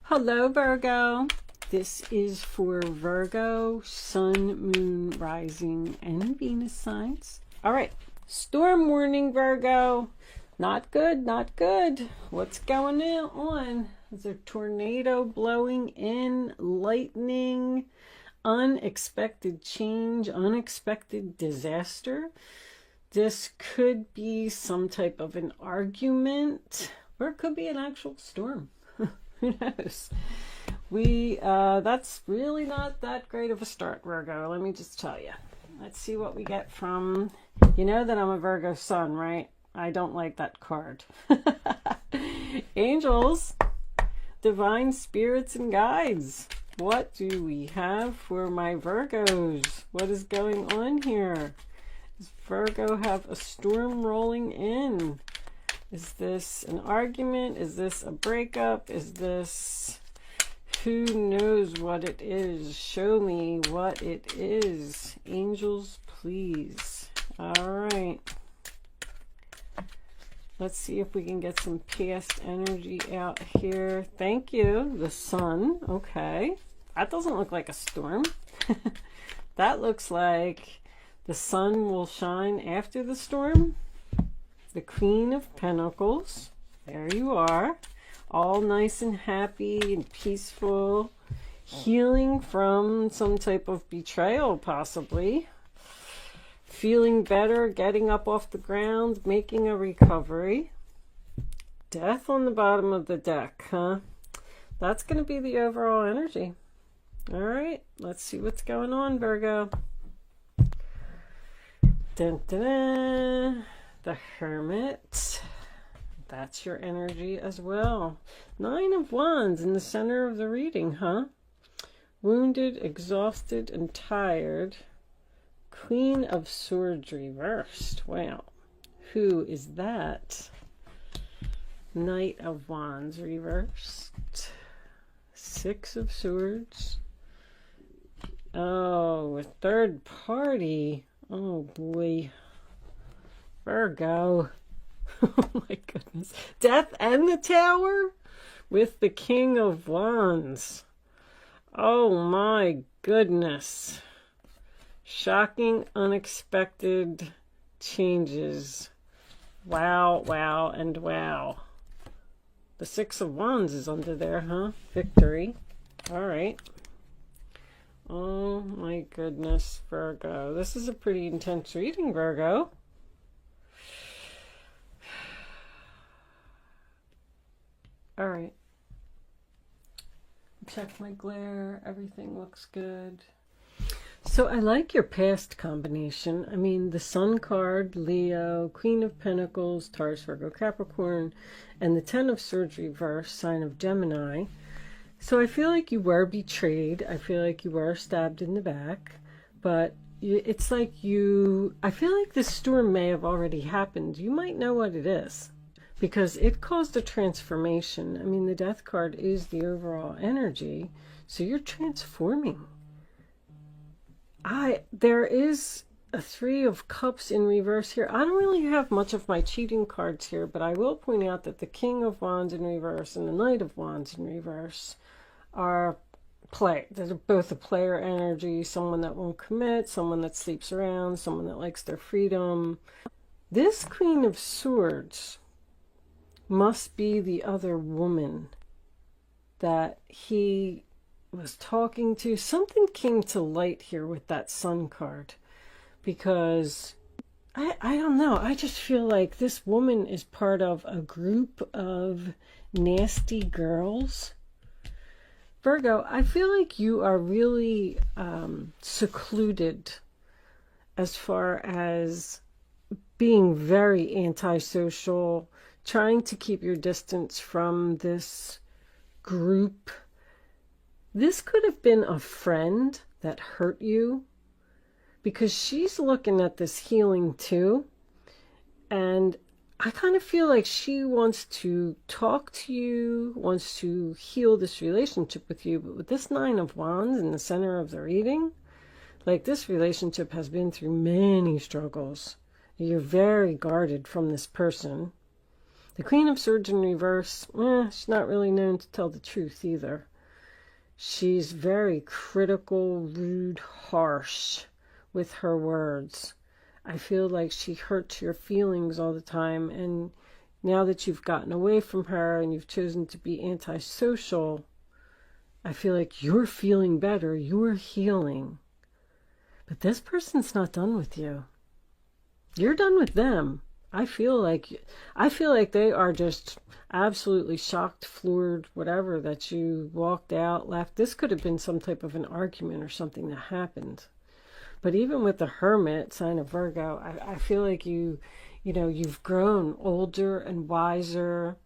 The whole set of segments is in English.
Hello, Virgo. This is for Virgo, Sun, Moon, Rising, and Venus signs. All right. Storm warning, Virgo. Not good, not good. What's going on? Is there a tornado blowing in, lightning, unexpected change, unexpected disaster? This could be some type of an argument, or it could be an actual storm. Who knows? That's really not that great of a start, Virgo. Let me just tell you. Let's see what we get from, you know that I'm a Virgo sun, right? I don't like that card. Angels, divine spirits and guides. What do we have for my Virgos? What is going on here? Does Virgo have a storm rolling in? Is this an argument? Is this a breakup? Is this... who knows what it is? Show me what it is. Angels, please. All right. Let's see if we can get some past energy out here. Thank you. The sun. Okay. That doesn't look like a storm. That looks like the sun will shine after the storm. The Queen of Pentacles. There you are. All nice and happy and peaceful. Healing from some type of betrayal, possibly. Feeling better, getting up off the ground, making a recovery. Death on the bottom of the deck, huh? That's going to be the overall energy. All right, let's see what's going on, Virgo. Dun, dun, dun. The Hermit. That's your energy as well. 9 of Wands in the center of the reading, huh? Wounded, exhausted, and tired. Queen of Swords reversed. Wow. Who is that? Knight of Wands reversed. 6 of Swords. Oh, a third party. Oh, boy. Virgo. Oh my goodness. Death and the Tower with the King of Wands. Oh my goodness. Shocking, unexpected changes. Wow, wow, and wow. The 6 of Wands is under there, huh? Victory. All right. Oh my goodness, Virgo. This is a pretty intense reading, Virgo. All right. Check my glare. Everything looks good. So I like your past combination. I mean, the Sun card, Leo, Queen of Pentacles, Taurus, Virgo, Capricorn, and the 10 of Swords reverse, sign of Gemini. So I feel like you were betrayed. I feel like you were stabbed in the back. But it's like I feel like this storm may have already happened. You might know what it is, because it caused a transformation. I mean, the Death card is the overall energy. So you're transforming. There is a 3 of Cups in reverse here. I don't really have much of my cheating cards here, but I will point out that the King of Wands in reverse and the Knight of Wands in reverse are they're both a player energy, someone that won't commit, someone that sleeps around, someone that likes their freedom. This Queen of Swords must be the other woman that he was talking to. Something came to light here with that Sun card, because I don't know, I just feel like this woman is part of a group of nasty girls. Virgo, I feel like you are really secluded as far as being very antisocial, trying to keep your distance from this group. This could have been a friend that hurt you, because she's looking at this healing too. And I kind of feel like she wants to talk to you, wants to heal this relationship with you. But with this 9 of Wands in the center of the reading, like, this relationship has been through many struggles. You're very guarded from this person. The Queen of Swords in reverse, she's not really known to tell the truth either. She's very critical, rude, harsh with her words. I feel like she hurts your feelings all the time, and now that you've gotten away from her and you've chosen to be antisocial, I feel like you're feeling better, you're healing. But this person's not done with you. You're done with them. I feel like they are just absolutely shocked, floored, whatever, that you walked out, left. This could have been some type of an argument or something that happened. But even with the Hermit, sign of Virgo, I feel like you've grown older and wiser.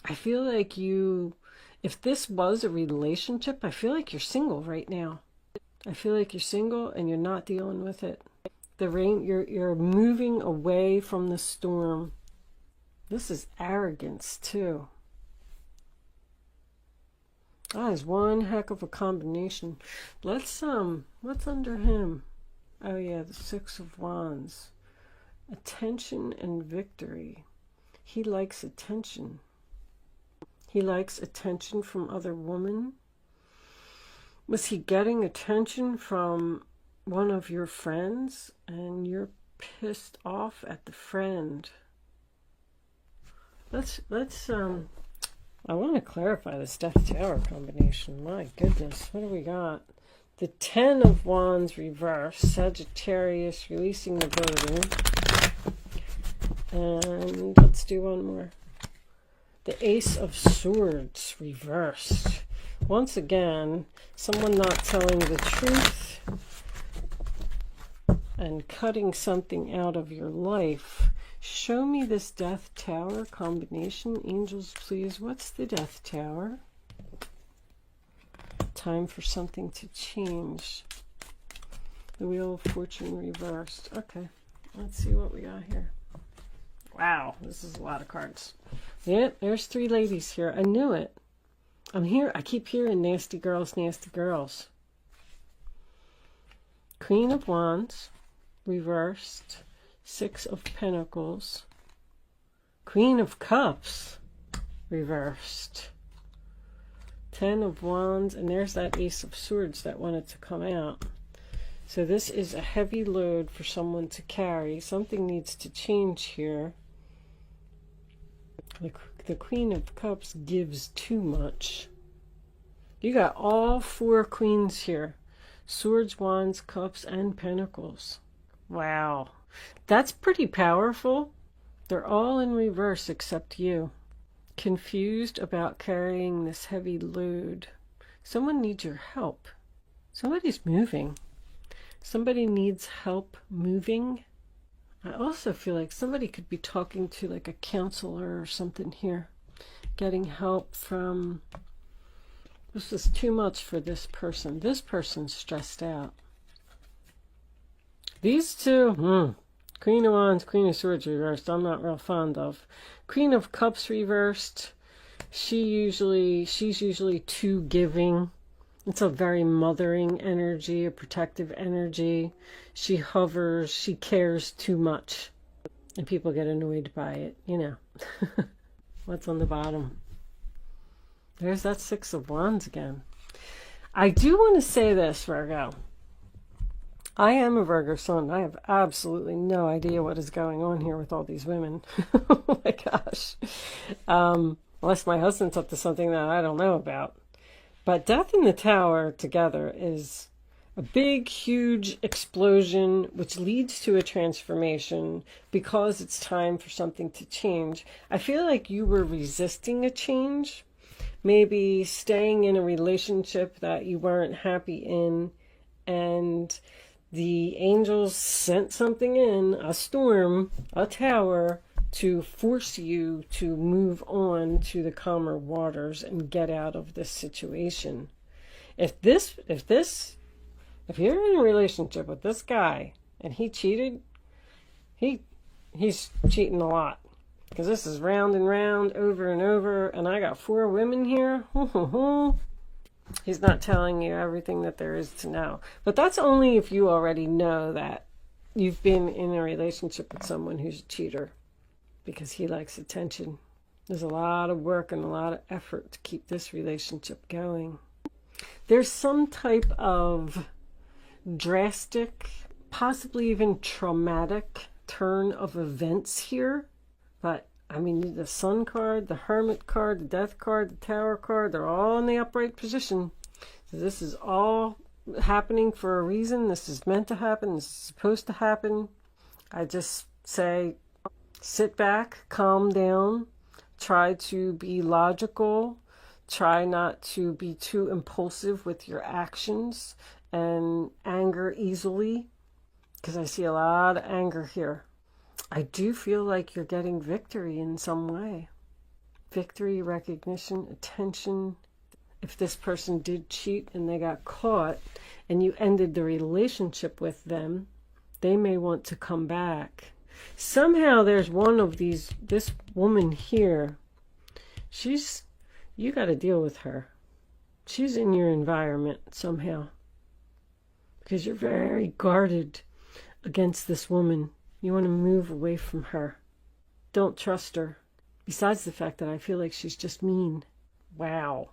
I feel like if this was a relationship, I feel like you're single right now. I feel like you're single and you're not dealing with it. The rain, you're moving away from the storm. This is arrogance too. That is one heck of a combination. What's under him? Oh yeah, the Six of Wands. Attention and victory. He likes attention. He likes attention from other women. Was he getting attention from one of your friends and you're pissed off at the friend? Let's I want to clarify this Death Tower combination. My goodness, what do we got? The Ten of Wands reverse, Sagittarius releasing the burden. And let's do one more. The Ace of Swords reversed. Once again, someone not telling the truth and cutting something out of your life. Show me this Death Tower combination. Angels, please. What's the Death Tower? Time for something to change. The Wheel of Fortune reversed. Okay, let's see what we got here. Wow, this is a lot of cards. Yeah, there's three ladies here. I knew it. I'm here. I keep hearing nasty girls, nasty girls. Queen of Wands reversed. Six of Pentacles. Queen of Cups reversed. Ten of Wands, and there's that Ace of Swords that wanted to come out. So this is a heavy load for someone to carry. Something needs to change here. The Queen of Cups gives too much. You got all four queens here. Swords, Wands, Cups, and Pentacles. Wow. That's pretty powerful. They're all in reverse except you. Confused about carrying this heavy load. Someone needs your help. Somebody's moving. Somebody needs help moving. I also feel like somebody could be talking to like a counselor or something here. Getting help from... This is too much for this person. This person's stressed out. These two, Queen of Wands, Queen of Swords reversed, I'm not real fond of. Queen of Cups reversed. She's usually too giving. It's a very mothering energy, a protective energy. She hovers, she cares too much. And people get annoyed by it, you know. What's on the bottom? There's that Six of Wands again. I do want to say this, Virgo. I am a Virgo sun. I have absolutely no idea what is going on here with all these women. Oh my gosh. Unless my husband's up to something that I don't know about. But Death in the Tower together is a big, huge explosion which leads to a transformation because it's time for something to change. I feel like you were resisting a change. Maybe staying in a relationship that you weren't happy in, and the angels sent something in, a storm, a tower, to force you to move on to the calmer waters and get out of this situation. If you're in a relationship with this guy and he cheated, he's cheating a lot. Because this is round and round, over and over, and I got four women here. He's not telling you everything that there is to know. But that's only if you already know that you've been in a relationship with someone who's a cheater. Because he likes attention. There's a lot of work and a lot of effort to keep this relationship going. There's some type of drastic, possibly even traumatic turn of events here. But, I mean, the Sun card, the Hermit card, the Death card, the Tower card, they're all in the upright position. So this is all happening for a reason. This is meant to happen. This is supposed to happen. I just say, sit back, calm down, try to be logical, try not to be too impulsive with your actions and anger easily, because I see a lot of anger here. I do feel like you're getting victory in some way. Victory, recognition, attention. If this person did cheat and they got caught and you ended the relationship with them, they may want to come back. Somehow there's one of these, this woman here, you got to deal with her. She's in your environment somehow, because you're very guarded against this woman. You want to move away from her. Don't trust her. Besides the fact that I feel like she's just mean. Wow.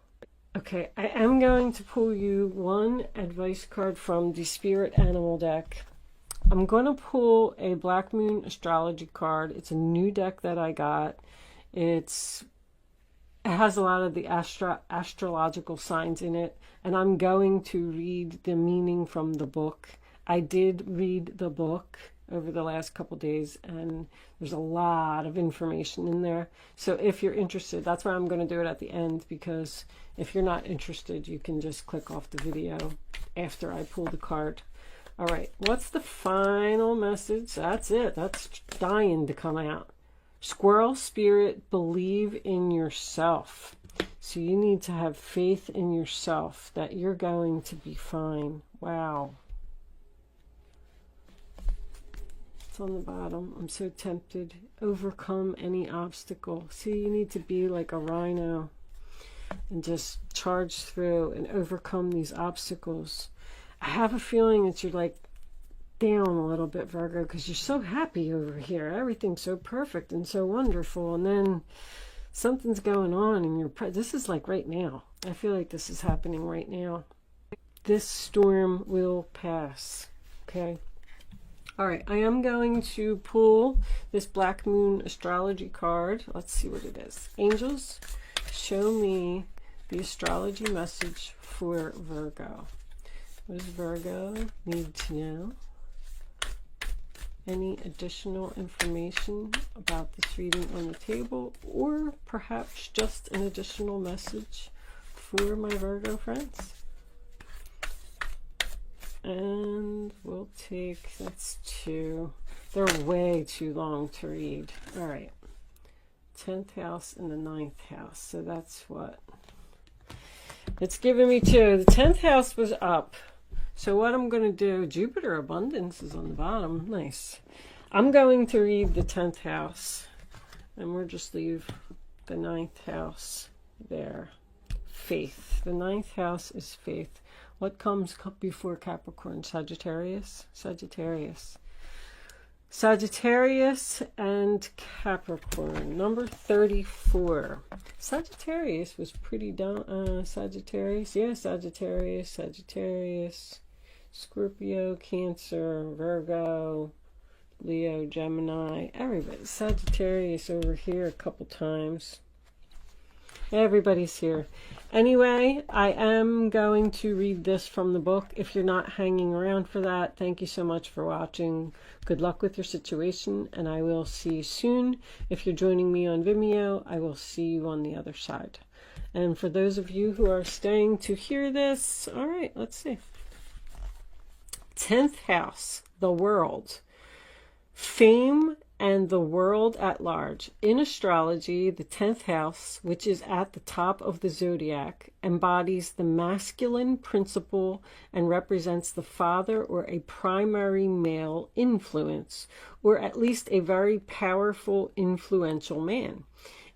Okay, I am going to pull you one advice card from the Spirit Animal deck. I'm going to pull a Black Moon astrology card. It's a new deck that I got. It has a lot of the astrological signs in it, and I'm going to read the meaning from the book. I did read the book over the last couple days, and there's a lot of information in there. So if you're interested, that's why I'm going to do it at the end, because if you're not interested, you can just click off the video after I pull the card. All right, what's the final message? That's it. That's dying to come out. Squirrel spirit, believe in yourself. So you need to have faith in yourself that you're going to be fine. Wow. It's on the bottom. I'm so tempted. Overcome any obstacle. See, you need to be like a rhino and just charge through and overcome these obstacles. I have a feeling that you're like down a little bit, Virgo, because you're so happy over here. Everything's so perfect and so wonderful, and then something's going on in your this is like right now. I feel like this is happening right now. This storm will pass. Okay. All right, I am going to pull this Black Moon astrology card. Let's see what it is. Angels, show me the astrology message for Virgo. What does Virgo need to know? Any additional information about this reading on the table, or perhaps just an additional message for my Virgo friends? And we'll take, that's two. They're way too long to read. All right. 10th house and the 9th house. So that's what? It's giving me two. The 10th house was up. So what I'm going to do, Jupiter abundance is on the bottom. Nice. I'm going to read the 10th house. And we'll just leave the 9th house there. Faith. The 9th house is faith. What comes before Capricorn? Sagittarius? Sagittarius. Sagittarius and Capricorn. Number 34. Sagittarius was pretty down. Sagittarius. Yeah, Sagittarius. Sagittarius. Scorpio, Cancer, Virgo, Leo, Gemini. Everybody. Sagittarius over here a couple times. Everybody's here. Anyway, I am going to read this from the book. If you're not hanging around for that, thank you so much for watching. Good luck with your situation, and I will see you soon. If you're joining me on Vimeo, I will see you on the other side. And for those of you who are staying to hear this, all right, let's see. 10th house, the world. Fame and the world at large. In astrology, the 10th house, which is at the top of the zodiac, embodies the masculine principle and represents the father or a primary male influence, or at least a very powerful, influential man.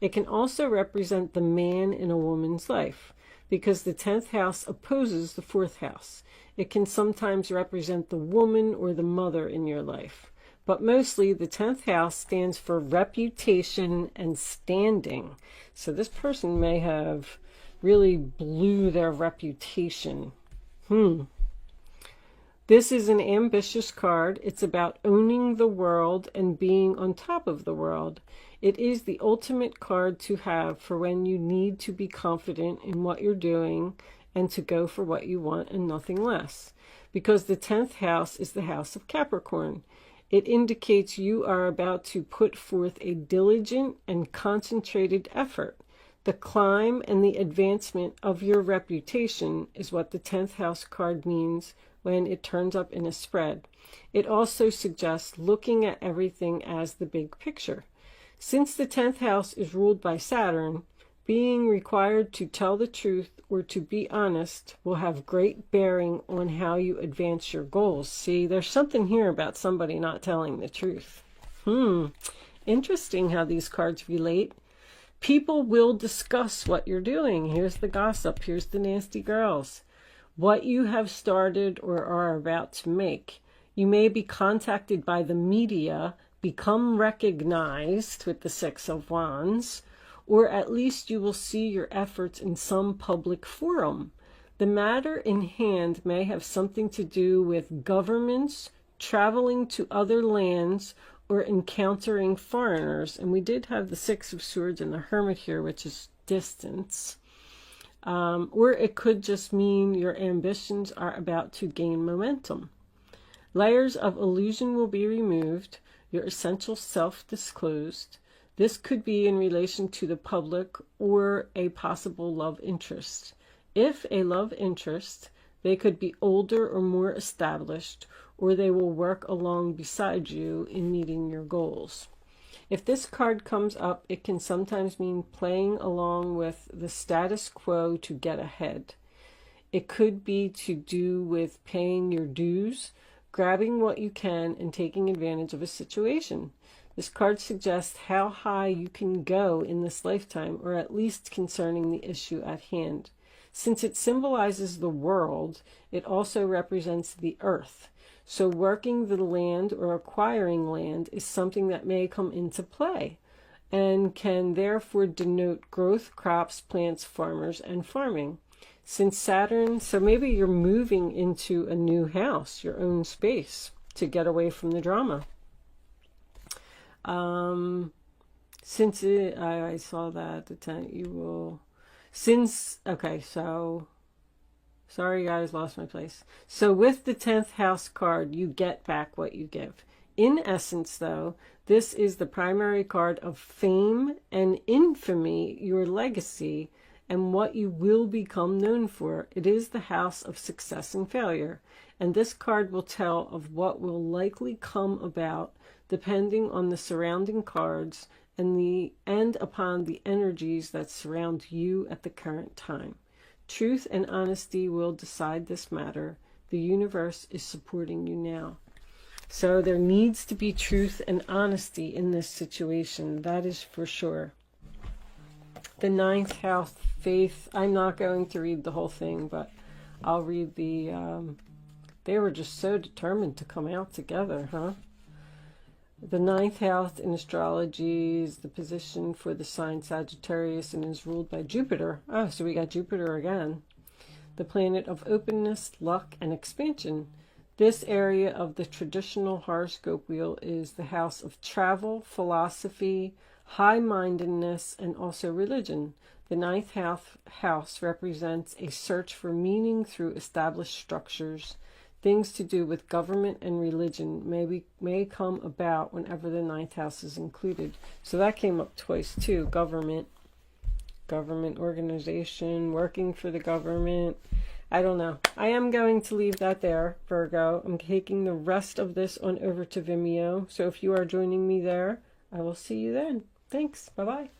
It can also represent the man in a woman's life, because the 10th house opposes the 4th house. It can sometimes represent the woman or the mother in your life. but mostly the 10th house stands for reputation and standing. So this person may have really blew their reputation. This is an ambitious card. It's about owning the world and being on top of the world. It is the ultimate card to have for when you need to be confident in what you're doing and to go for what you want and nothing less. Because the 10th house is the house of Capricorn. It indicates you are about to put forth a diligent and concentrated effort. The climb and the advancement of your reputation is what the 10th house card means when it turns up in a spread. It also suggests looking at everything as the big picture. Since the 10th house is ruled by Saturn, being required to tell the truth or to be honest will have great bearing on how you advance your goals. See, there's something here about somebody not telling the truth. Interesting how these cards relate. People will discuss what you're doing. Here's the gossip. Here's the nasty girls. What you have started or are about to make. You may be contacted by the media, become recognized with the 6 of Wands, or at least you will see your efforts in some public forum. The matter in hand may have something to do with governments, traveling to other lands, or encountering foreigners. And we did have the 6 of Swords and the Hermit here, which is distance. Or it could just mean your ambitions are about to gain momentum. Layers of illusion will be removed, your essential self disclosed. This could be in relation to the public or a possible love interest. If a love interest, they could be older or more established, or they will work along beside you in meeting your goals. If this card comes up, it can sometimes mean playing along with the status quo to get ahead. It could be to do with paying your dues, grabbing what you can, and taking advantage of a situation. This card suggests how high you can go in this lifetime, or at least concerning the issue at hand. Since it symbolizes the world, it also represents the earth. So working the land or acquiring land is something that may come into play and can therefore denote growth, crops, plants, farmers, and farming. Since Saturn, so maybe you're moving into a new house, your own space, to get away from the drama. Since I saw that the 10, you will, okay, so, sorry guys, lost my place. So with the 10th house card, you get back what you give. In essence, though, this is the primary card of fame and infamy, your legacy, and what you will become known for. It is the house of success and failure. And this card will tell of what will likely come about depending on the surrounding cards and upon the energies that surround you at the current time. Truth and honesty will decide this matter. The universe is supporting you now. So there needs to be truth and honesty in this situation. That is for sure. The 9th house, faith. I'm not going to read the whole thing, but I'll read the... they were just so determined to come out together, huh? The 9th house in astrology is the position for the sign Sagittarius and is ruled by Jupiter. Oh, so we got Jupiter again. The planet of openness, luck, and expansion. This area of the traditional horoscope wheel is the house of travel, philosophy, high-mindedness, and also religion. The 9th house represents a search for meaning through established structures. Things to do with government and religion may come about whenever the 9th house is included. So that came up twice too. Government organization, working for the government. I don't know. I am going to leave that there, Virgo. I'm taking the rest of this on over to Vimeo. So if you are joining me there, I will see you then. Thanks. Bye-bye.